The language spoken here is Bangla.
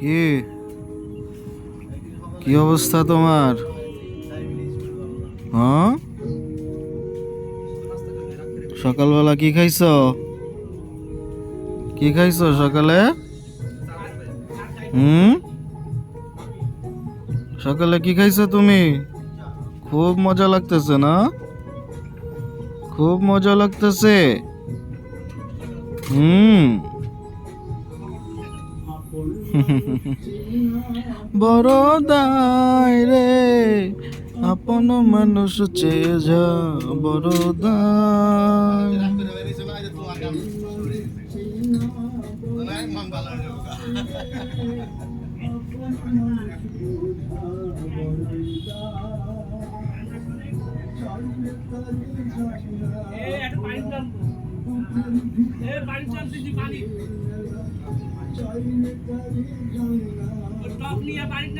কি কি অবস্থা তোমার? হ্যাঁ, সকালবেলা কি খাইছো? কি খাইছো সকালে? হুম, সকালে কি খাইছো তুমি? খুব মজা লাগতেছে না? খুব মজা লাগতেছে। হুম। বড় দায় রে, আপন মানুষ চেয়ে যা, বড় দায়। টপ নিয়ে বাড়ির